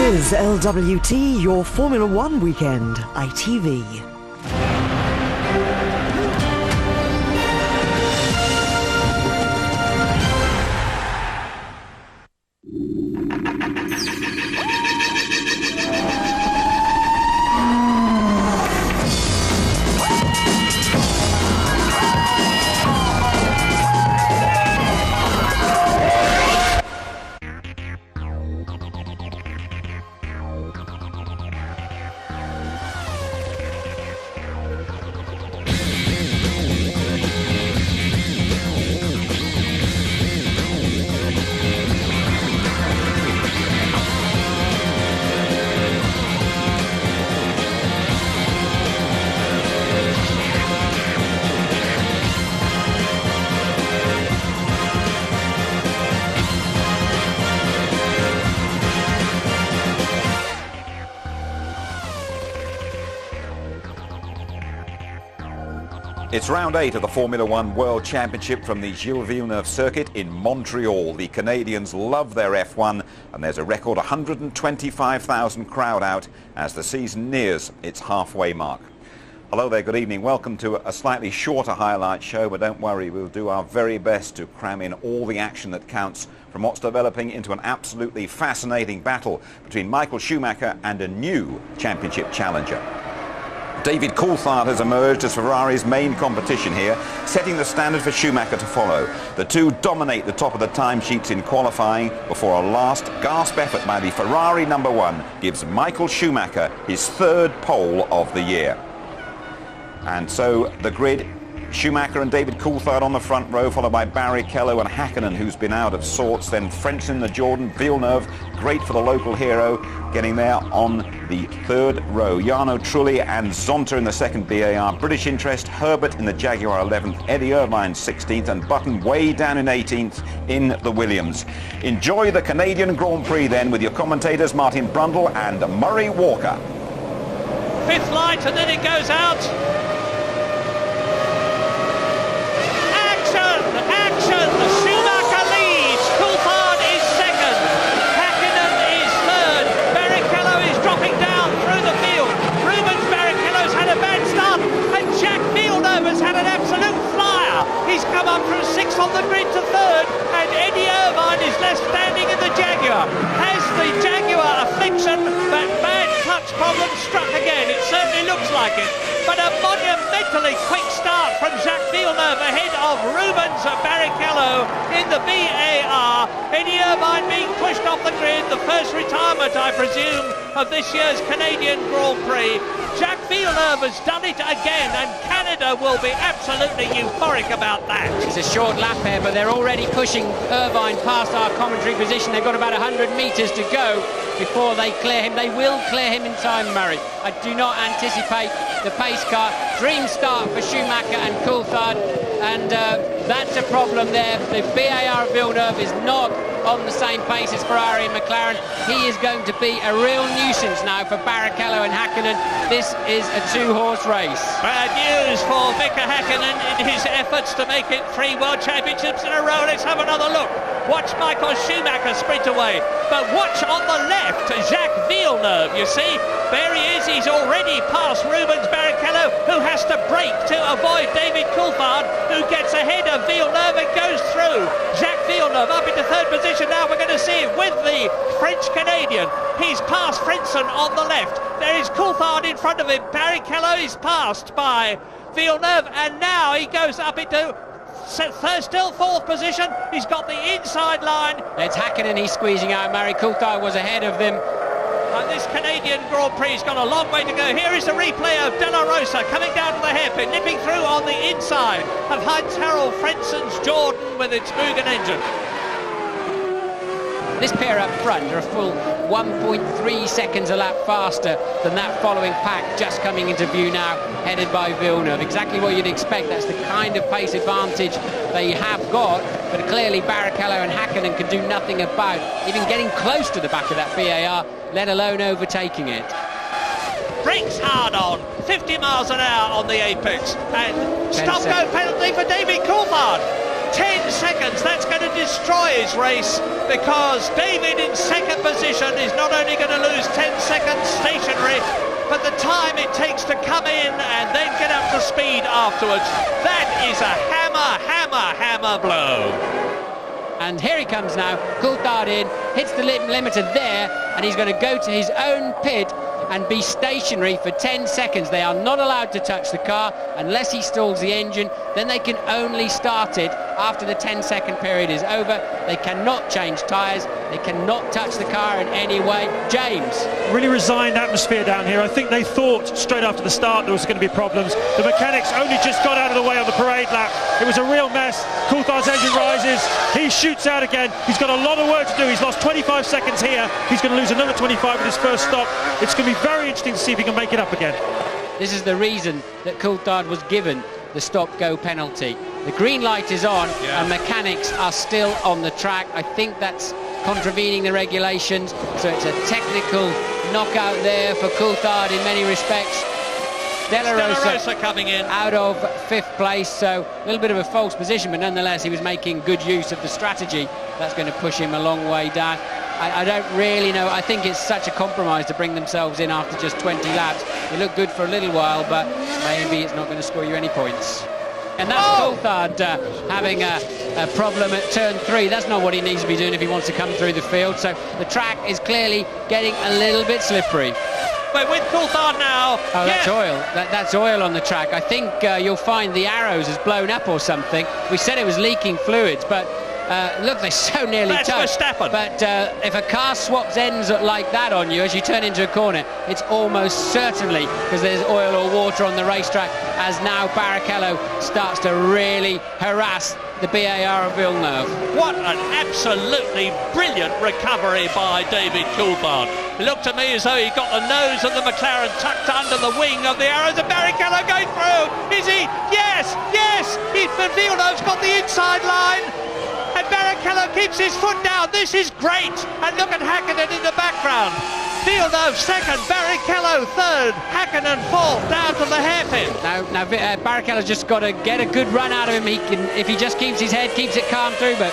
This is LWT, your Formula One weekend, ITV. It's round 8 of the Formula One World Championship from the Gilles Villeneuve circuit in Montreal. The Canadians love their F1 and there's a record 125,000 crowd out as the season nears its halfway mark. Hello there, good evening. Welcome to a slightly shorter highlight show, but don't worry, we'll do our very best to cram in all the action that counts from what's developing into an absolutely fascinating battle between Michael Schumacher and a new championship challenger. David Coulthard has emerged as Ferrari's main competition here, setting the standard for Schumacher to follow. The two dominate the top of the timesheets in qualifying before a last gasp effort by the Ferrari #1 gives Michael Schumacher his third pole of the year. And so the grid, Schumacher and David Coulthard on the front row, followed by Barrichello and Hakkinen, who's been out of sorts. Then Frentzen, the Jordan, Villeneuve, great for the local hero, getting there on the third row. Jarno Trulli and Zonta in the second BAR. British interest, Herbert in the Jaguar 11th, Eddie Irvine 16th, and Button way down in 18th in the Williams. Enjoy the Canadian Grand Prix then with your commentators Martin Brundle and Murray Walker. Fifth light and then it goes out. Schumacher leads, Coulthard is second, Hakkinen is third, Barrichello is dropping down through the field. Rubens Barrichello's had a bad start and Jack Villeneuve has had an absolute flyer. He's come up from sixth on the grid to third and Eddie Irvine is left standing in the Jaguar. Has the Jaguar affliction, that bad clutch problem struck again? It certainly looks like it. But a monumentally quick start from Jacques Villeneuve ahead of Rubens Barrichello in the BAR. Eddie Irvine being pushed off the grid, the first retirement, I presume, of this year's Canadian Grand Prix. Jacques Villeneuve has done it again, and Canada will be absolutely euphoric about that. It's a short lap here, but they're already pushing Irvine past our commentary position. They've got about 100 metres to go before they clear him. They will clear him in time, Murray. I do not anticipate the pace car. Dream start for Schumacher and Coulthard, and that's a problem there. The BAR Villeneuve is not on the same pace as Ferrari and McLaren. He is going to be a real nuisance now for Barrichello and Hakkinen. This is a two-horse race. Bad news for Mika Hakkinen in his efforts to make it 3 World Championships in a row. Let's have another look. Watch Michael Schumacher sprint away, but watch on the left Jacques Villeneuve. You see, there he is. He's already past Rubens Barrichello, who has to brake to avoid David Coulthard, who gets ahead of Villeneuve and goes through. Jacques Villeneuve up into third position now. We're going to see him with the French-Canadian. He's past Frentzen on the left. There is Coulthard in front of him. Barrichello is passed by Villeneuve, and now he goes up into still fourth position. He's got the inside line. It's Hakkinen he's squeezing out. Murray Coulthard was ahead of them. And this Canadian Grand Prix has got a long way to go. Here is the replay of De La Rosa coming down to the hairpin, nipping through on the inside of Heinz-Harald Frentzen's Jordan with its Mugen engine. This pair up front are a full 1.3 seconds a lap faster than that following pack just coming into view now, headed by Villeneuve. Exactly what you'd expect. That's the kind of pace advantage they have got, but clearly Barrichello and Hakkinen can do nothing about even getting close to the back of that BAR, let alone overtaking it. Brakes hard on, 50 miles an hour on the apex, and stop-go penalty for David Coulthard. 10 seconds. That's going to destroy his race, because David in second position is not only going to lose 10 seconds stationary, but the time it takes to come in and then get up to speed afterwards. That is a hammer blow. And here he comes now, Coulthard in, hits the limiter there, and he's going to go to his own pit and be stationary for 10 seconds. They are not allowed to touch the car unless he stalls the engine. Then they can only start it after the 10-second period is over. They cannot change tyres. They cannot touch the car in any way. James. Really resigned atmosphere down here. I think they thought straight after the start there was going to be problems. The mechanics only just got out of the way on the parade lap. It was a real mess. Coulthard's engine rises. He shoots out again. He's got a lot of work to do. He's lost 25 seconds here. He's going to lose another 25 with his first stop. It's going to be very interesting to see if he can make it up again. This is the reason that Coulthard was given the stop-go penalty. The green light is on, and mechanics are still on the track. I think that's contravening the regulations, so it's a technical knockout there for Coulthard in many respects. Della Rosa coming in out of 5th place, so a little bit of a false position, but nonetheless he was making good use of the strategy. That's going to push him a long way down. I don't really know. I think it's such a compromise to bring themselves in after just 20 laps. They look good for a little while, but maybe it's not going to score you any points. And that's Coulthard having a problem at turn 3. That's not what he needs to be doing if he wants to come through the field. So the track is clearly getting a little bit slippery. We're with Coulthard now. Oh, that's oil. That's oil on the track. I think you'll find the arrows has blown up or something. We said it was leaking fluids, but look, they're so nearly touched. But if a car swaps ends like that on you as you turn into a corner, it's almost certainly because there's oil or water on the racetrack, as now Barrichello starts to really harass the BAR of Villeneuve. What an absolutely brilliant recovery by David Coulthard. It looked to me as though he got the nose of the McLaren tucked under the wing of the arrows, and Barrichello going through. Is he? Yes! Villeneuve's got the inside line. And Barrichello keeps his foot down. This is great. And look at Hakkinen in the background. Villeneuve second, Barrichello third, Hakkinen fourth, down to the hairpin. Now Barrichello's just got to get a good run out of him. He can, if he just keeps his head, keeps it calm through. But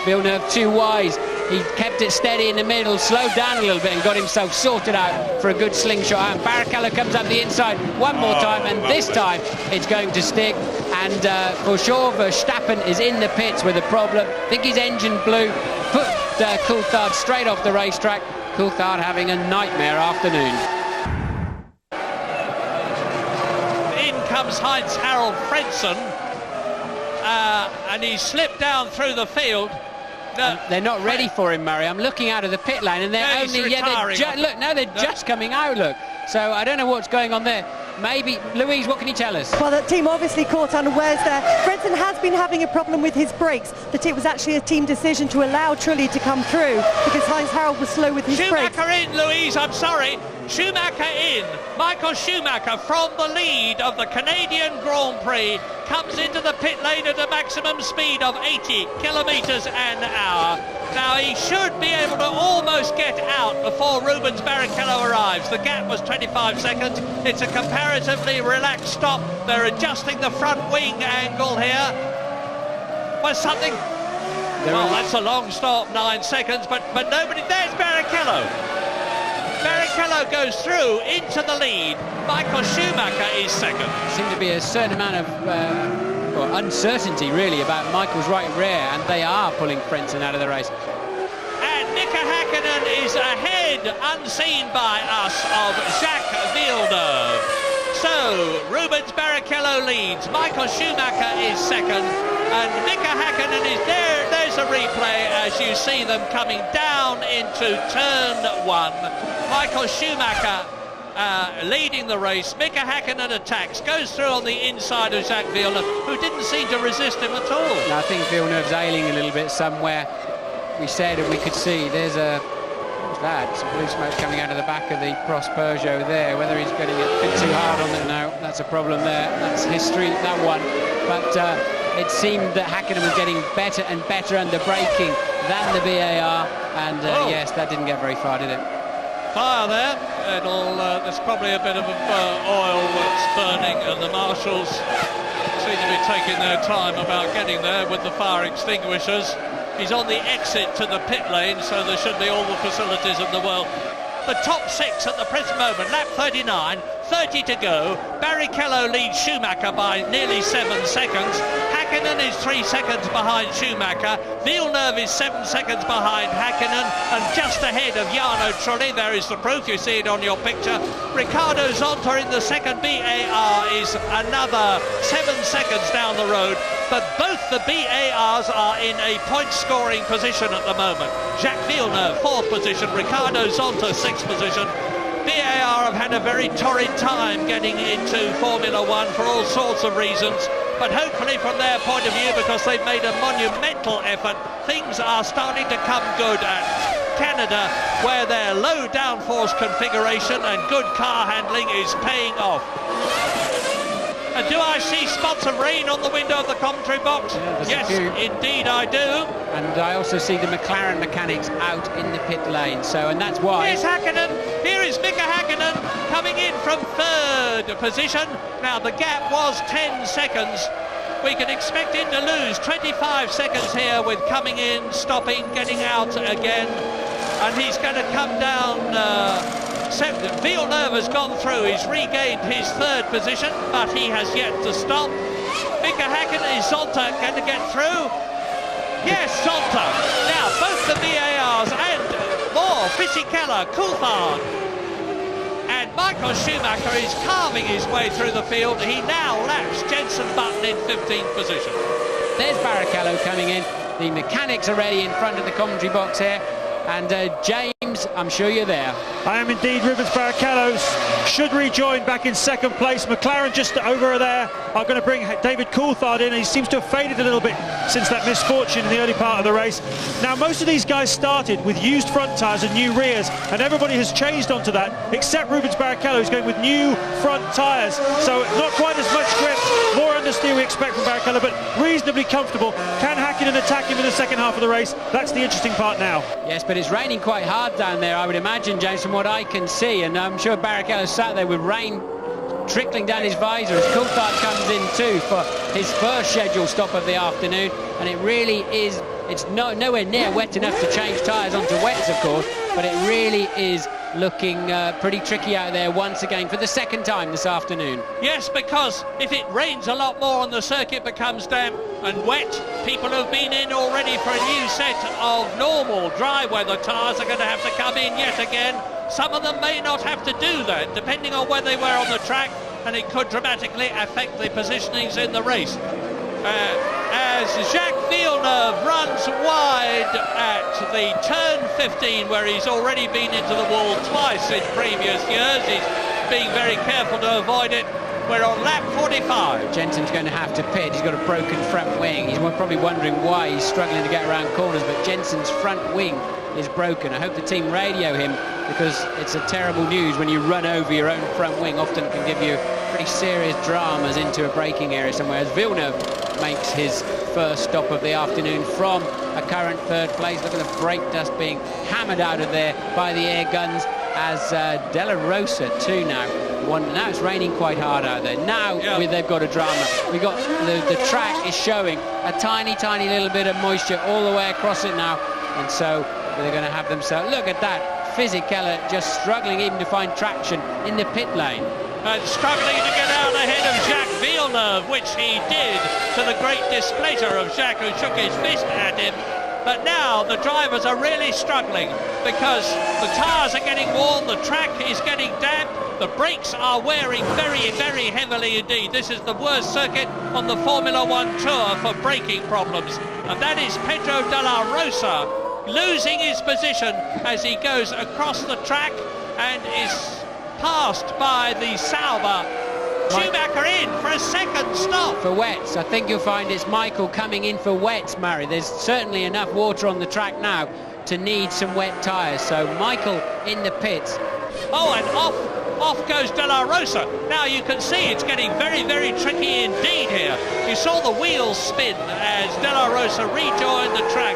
Villeneuve too wise. He kept it steady in the middle, slowed down a little bit and got himself sorted out for a good slingshot. And Barrichello comes up the inside one more time, and this time it's going to stick. And for sure, Verstappen is in the pits with a problem. I think his engine blew, put Coulthard straight off the racetrack. Coulthard having a nightmare afternoon. In comes Heinz-Harald Frentzen, and he slipped down through the field. They're not ready for him, Murray. I'm looking out of the pit lane, and they're they're just coming out. Look, so I don't know what's going on there. Maybe, Louise, what can you tell us? Well, the team obviously caught unawares there. Frentzen has been having a problem with his brakes. That it was actually a team decision to allow Trulli to come through because Heinz-Harald was slow with his brakes. Schumacher in, Louise, I'm sorry. Schumacher in. Michael Schumacher from the lead of the Canadian Grand Prix comes into the pit lane at a maximum speed of 80 kilometres an hour. Now he should be able to almost get out before Rubens Barrichello arrives. The gap was 25 seconds. It's a comparatively relaxed stop. They're adjusting the front wing angle here. Was something? Well, that's a long stop, 9 seconds, but nobody. There's Barrichello. Barrichello goes through into the lead. Michael Schumacher is second. Seems to be a certain amount of uncertainty, really, about Michael's right rear, and they are pulling Frentzen out of the race. And Mika Hakkinen is ahead, unseen by us, of Jacques Villeneuve. So, Rubens Barrichello leads, Michael Schumacher is second, and Mika Hakkinen is there. There's a replay as you see them coming down into turn 1. Michael Schumacher leading the race. Mika Hakkinen attacks, goes through on the inside of Jacques Villeneuve, who didn't seem to resist him at all. No, I think Villeneuve's ailing a little bit somewhere. We said, and we could see, there's what's that? Some blue smoke coming out of the back of the Prost Peugeot there. Whether he's getting a bit too hard on it, no, that's a problem there. That's history, that one. But it seemed that Hakkinen was getting better and better under braking than the BAR, and yes, that didn't get very far, did it? Fire there. There's probably a bit of oil that's burning, and the marshals seem to be taking their time about getting there with the fire extinguishers. He's on the exit to the pit lane, so there should be all the facilities in the world. The top 6 at the present moment, lap 39, 30 to go. Barrichello leads Schumacher by nearly 7 seconds. Hakkinen is 3 seconds behind Schumacher. Villeneuve is 7 seconds behind Hakkinen, and just ahead of Jarno Trulli. There is the proof, you see it on your picture. Ricardo Zonta in the second BAR is another 7 seconds down the road, but both the BARs are in a point-scoring position at the moment. Jacques Villeneuve, 4th position, Ricardo Zonta, 6th position. BAR have had a very torrid time getting into Formula One for all sorts of reasons, but hopefully from their point of view, because they've made a monumental effort, things are starting to come good at Canada, where their low downforce configuration and good car handling is paying off. And do I see spots of rain on the window of the commentary box? Yeah, yes, indeed I do. And I also see the McLaren mechanics out in the pit lane, and that's why... Here's Hakkinen. Here is Mika Hakkinen coming in from 3rd position. Now, the gap was 10 seconds. We can expect him to lose 25 seconds here with coming in, stopping, getting out again. And he's going to come down... Villeneuve has gone through, he's regained his 3rd position, but he has yet to stop. Mika Hakkinen, is Zonta going to get through? Yes, Zonta. Now, both the VARs and more, Fisichella, Coulthard, and Michael Schumacher is carving his way through the field. He now laps Jenson Button in 15th position. There's Barrichello coming in. The mechanics are ready in front of the commentary box here. And James, I'm sure you're there. I am indeed. Rubens Barrichello should rejoin back in 2nd place. McLaren just over there are going to bring David Coulthard in. He seems to have faded a little bit since that misfortune in the early part of the race. Now, most of these guys started with used front tyres and new rears, and everybody has changed onto that, except Rubens Barrichello, who's going with new front tyres. So not quite as much grip, more understeer we expect from Barrichello, but reasonably comfortable. Can Hakkinen attack him in the second half of the race? That's the interesting part now. Yes, but it's raining quite hard down there, I would imagine, James, from what I can see, and I'm sure Barrichello sat there with rain trickling down his visor as Coulthard comes in too for his first scheduled stop of the afternoon, and it really is, it's nowhere near wet enough to change tyres onto wets, of course, but it really is looking pretty tricky out there once again for the 2nd time this afternoon. Yes, because if it rains a lot more and the circuit becomes damp and wet, people who've been in already for a new set of normal dry weather tyres are going to have to come in yet again. Some of them may not have to do that, depending on where they were on the track, and it could dramatically affect the positionings in the race. As Jacques Villeneuve runs wide at the turn 15, where he's already been into the wall twice in previous years, he's being very careful to avoid it. We're on lap 45. Jensen's going to have to pit. He's got a broken front wing. He's probably wondering why he's struggling to get around corners, but Jensen's front wing is broken. I hope the team radio him, because it's a terrible news when you run over your own front wing. Often it can give you pretty serious dramas into a braking area somewhere, as Villeneuve makes his first stop of the afternoon from a current 3rd place. Look at the brake dust being hammered out of there by the air guns, as Della Rosa too now. Now it's raining quite hard out there. Now they've got a drama. We got the track is showing a tiny little bit of moisture all the way across it now, and so they're going to have themselves. Look at that, Fisichella just struggling even to find traction in the pit lane. And struggling to get out ahead of Jacques Villeneuve, which he did, to the great displeasure of Jacques, who shook his fist at him. But now the drivers are really struggling because the tyres are getting worn, the track is getting damp, the brakes are wearing very heavily indeed. This is the worst circuit on the Formula One Tour for braking problems. And that is Pedro Della Rosa losing his position as he goes across the track and is passed by the Sauber. Schumacher in for a 2nd stop. For wets, I think you'll find it's Michael coming in for wets, Murray. There's certainly enough water on the track now to need some wet tyres. So Michael in the pits. Oh, and off goes Della Rosa. Now you can see it's getting very tricky indeed here. You saw the wheels spin as Della Rosa rejoined the track.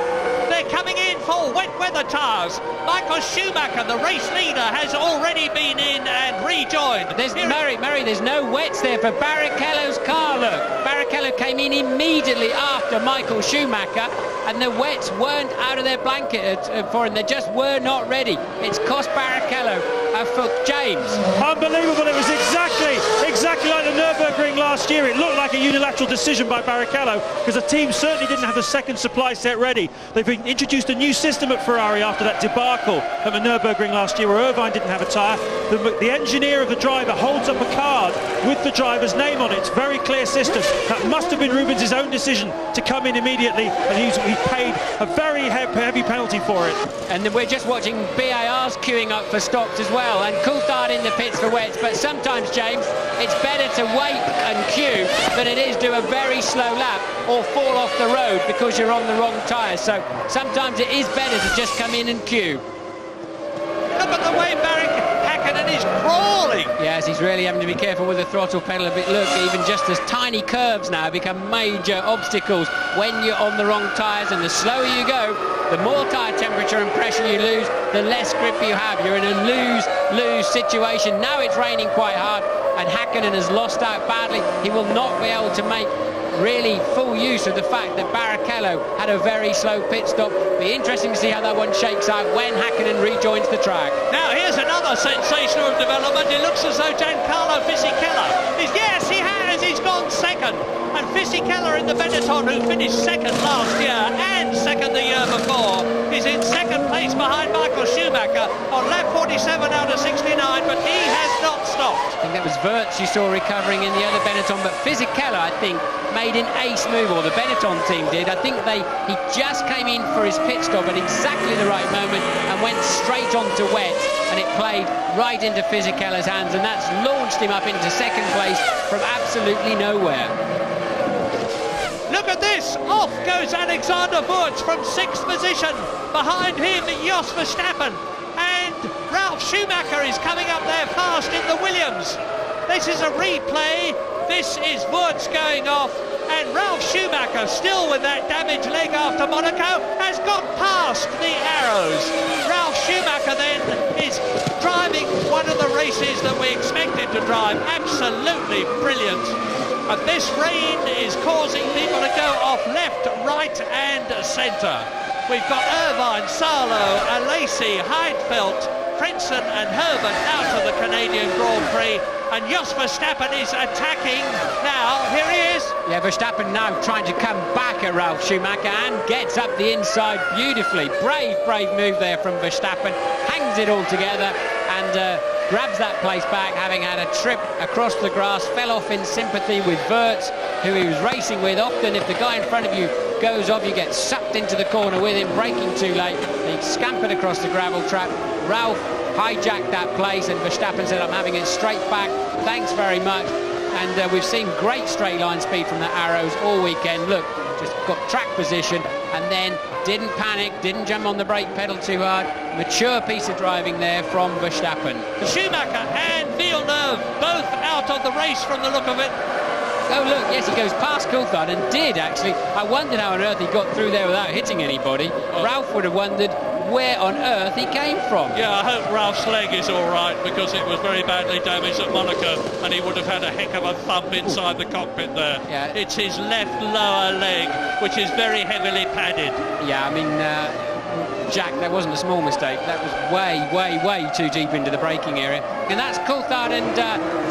They're coming in for wet weather tyres. Michael Schumacher, the race leader, has already been in and rejoined. There's Murray, there's no wets there for Barrichello's car, look. Barrichello came in immediately after Michael Schumacher, and the wets weren't out of their blanket for him. They just were not ready. It's cost Barrichello a foot. James. Unbelievable. It was exactly like the Nürburgring last year. It looked like a unilateral decision by Barrichello because the team certainly didn't have the second supply set ready. They've introduced a new system at Ferrari after that debacle at the Nürburgring last year where Irvine didn't have a tyre. The engineer of the driver holds up a card with the driver's name on it. It's a very clear system. That must have been Rubens' own decision to come in immediately, and he paid a very heavy penalty for it. And we're just watching BARs queuing up for stops as well, and Coulthard in the pits for wets. But sometimes, James, it's better to wait and queue than it is do a very slow lap or fall off the road because you're on the wrong tyres. So sometimes it is better to just come in and queue. Look at the way Hakkinen is crawling. Yes, he's really having to be careful with the throttle pedal a bit. Look, even just as tiny curves now become major obstacles when you're on the wrong tyres, and the slower you go, the more tyre temperature and pressure you lose, the less grip you have. You're in a lose-lose situation. Now it's raining quite hard, and Hakkinen has lost out badly. He will not be able to make really full use of the fact that Barrichello had a very slow pit stop. Be interesting to see how that one shakes out when Hakkinen rejoins the track. Now here's another sensational development. It looks as though Giancarlo Fisichella is, yes, he has, he's gone second. And Fisichella in the Benetton, who finished second last year and second the year before, is in second place behind Michael Schumacher on lap 47 out of 69, but he has not stopped. I think that was Wirtz you saw recovering in the other Benetton, but Fisichella, I think, made an ace move, or the Benetton team did. I think he just came in for his pit stop at exactly the right moment and went straight onto wet, and it played right into Fisichella's hands, and that's launched him up into second place from absolutely nowhere. Look at this, off goes Alexander Wurz from 6th position. Behind him, Jos Verstappen, and Ralf Schumacher is coming up there fast in the Williams. This is a replay. This is Wurz going off, and Ralf Schumacher, still with that damaged leg after Monaco, has got past the arrows. Ralf Schumacher then is driving one of the races that we expected to drive. Absolutely brilliant. And this rain is causing people to go off left, right and centre. We've got Irvine, Salo, Alesi, Heidfeld, Frentzen and Herbert out of the Canadian Grand Prix, and Jos Verstappen is attacking now. Here he is. Yeah, Verstappen now trying to come back at Ralf Schumacher and gets up the inside beautifully. Brave move there from Verstappen, hangs it all together and grabs that place back, having had a trip across the grass, fell off in sympathy with Wirtz, who he was racing with. Often if the guy in front of you goes off, you get sucked into the corner with him, braking too late. He scampered across the gravel trap. Ralf hijacked that place, and Verstappen said, I'm having it straight back, thanks very much. And we've seen great straight line speed from the arrows all weekend. Look, just got track position and then didn't panic, didn't jump on the brake pedal too hard. Mature piece of driving there from Verstappen. Schumacher and Villeneuve both out of the race from the look of it. Oh look, yes, he goes past Coulthard and did actually. I wondered how on earth he got through there without hitting anybody. Ralf would have wondered where on earth he came from. Yeah, I hope Ralph's leg is all right, because it was very badly damaged at Monaco and he would have had a heck of a thump inside the cockpit there. Yeah. It's his left lower leg, which is very heavily padded. Yeah, I mean, Jack, that wasn't a small mistake. That was way too deep into the braking area. And that's Coulthard and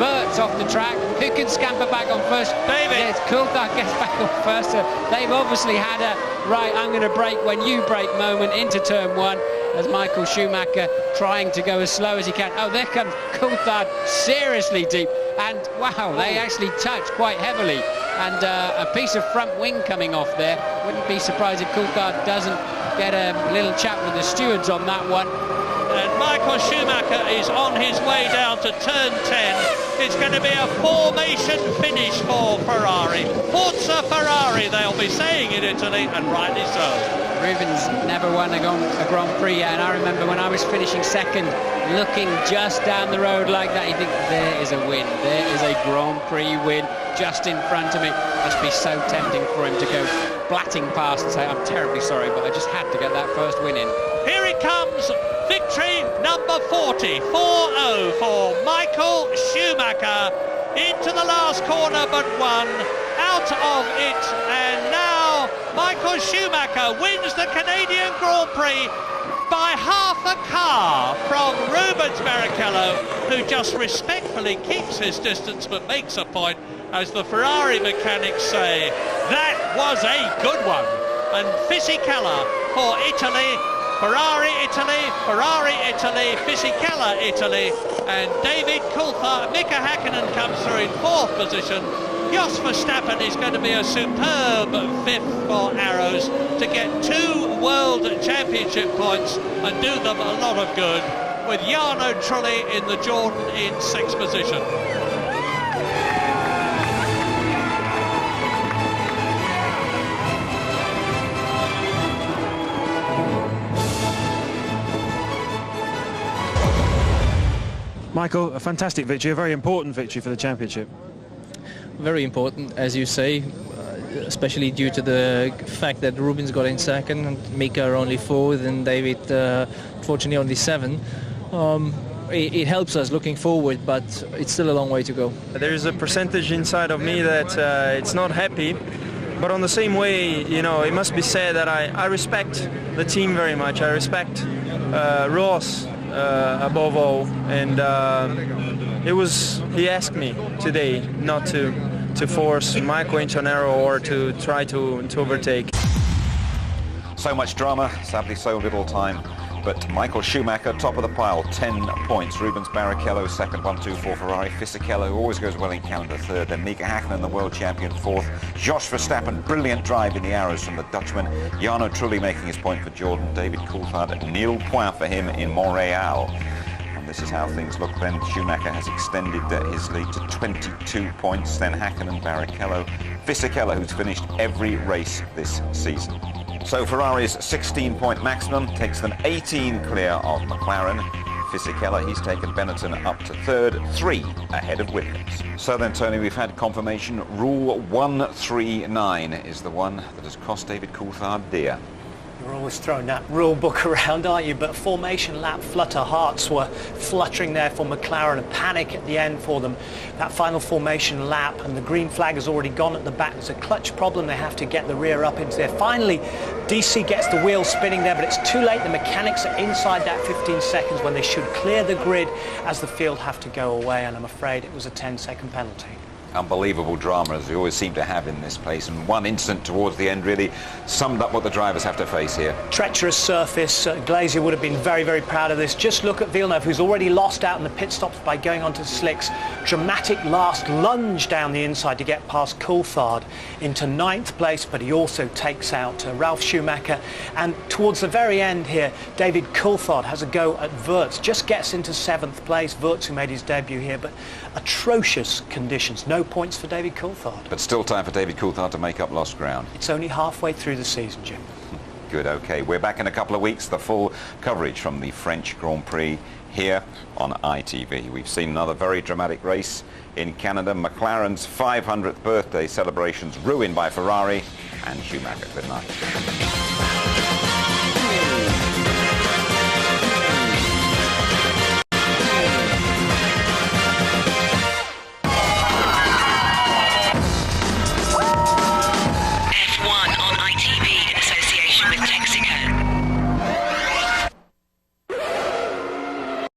Wirtz off the track. Who can scamper back on first? David. Yes, Coulthard gets back on first. They've obviously had a, right, I'm going to brake when you brake moment into turn one, as Michael Schumacher trying to go as slow as he can. Oh, there comes Coulthard seriously deep. And wow, they actually touch quite heavily. And a piece of front wing coming off there. Wouldn't be surprised if Coulthard doesn't get a little chat with the stewards on that one. And Michael Schumacher is on his way down to turn 10. It's going to be a formation finish for Ferrari. Forza Ferrari, they'll be saying in Italy, and rightly so. Rubens never won a Grand Prix yet, and I remember when I was finishing second, looking just down the road like that, you think, there is a win, there is a Grand Prix win just in front of me. Must be so tempting for him to go blatting past and say, I'm terribly sorry, but I just had to get that first win in. Here it comes, victory number 40, 4-0 for Michael Schumacher, into the last corner but one, out of it, and now Michael Schumacher wins the Canadian Grand Prix by half a car from Rubens Barrichello, who just respectfully keeps his distance but makes a point, as the Ferrari mechanics say. That was a good one. And Fisichella for Italy, Ferrari Italy, Ferrari Italy, Fisichella Italy, and David Coulthard. Mika Häkkinen comes through in fourth position. Jos Verstappen is going to be a superb fifth for Arrows to get 2 World Championship points and do them a lot of good, with Jarno Trulli in the Jordan in sixth position. Michael, a fantastic victory, a very important victory for the championship. Very important, as you say, especially due to the fact that Rubens got in second and Mika only fourth and David fortunately only 7. It helps us looking forward, but it's still a long way to go. There is a percentage inside of me that it's not happy, but on the same way, you know, it must be said that I respect the team very much. I respect Ross above all, and he asked me today not to force Michael into an error or to try to overtake. So much drama, sadly so little time. But Michael Schumacher, top of the pile, 10 points. Rubens Barrichello, second, 1-2 for Ferrari. Fisichella, who always goes well in Canada, third. Then Mika Häkkinen, the world champion, fourth. Jos Verstappen, brilliant drive in the arrows from the Dutchman. Jarno Trulli making his point for Jordan. David Coulthard, nil point for him in Montreal. And this is how things look then. Schumacher has extended his lead to 22 points. Then Häkkinen, Barrichello, Fisichella, who's finished every race this season. So Ferrari's 16-point maximum takes them 18 clear of McLaren. Fisichella, he's taken Benetton up to third, 3 ahead of Williams. So then, Tony, we've had confirmation. Rule 139 is the one that has cost David Coulthard dear. You're always throwing that rule book around, aren't you? But formation lap flutter, hearts were fluttering there for McLaren, a panic at the end for them. That final formation lap, and the green flag has already gone at the back. There's a clutch problem. They have to get the rear up into there. Finally, DC gets the wheel spinning there, but it's too late. The mechanics are inside that 15 seconds when they should clear the grid as the field have to go away, and I'm afraid it was a 10-second penalty. Unbelievable drama, as we always seem to have in this place, and one incident towards the end really summed up what the drivers have to face here. Treacherous surface. Glazier would have been very, very proud of this. Just look at Villeneuve, who's already lost out in the pit stops by going onto slicks. Dramatic last lunge down the inside to get past Coulthard into 9th place, but he also takes out Ralf Schumacher. And towards the very end here, David Coulthard has a go at Wirtz, just gets into 7th place. Wirtz, who made his debut here, but atrocious conditions. No points for David Coulthard. But still time for David Coulthard to make up lost ground. It's only halfway through the season, Jim. Good, okay. We're back in a couple of weeks. The full coverage from the French Grand Prix here on ITV. We've seen another very dramatic race in Canada. McLaren's 500th birthday celebrations ruined by Ferrari, and Schumacher. Good night.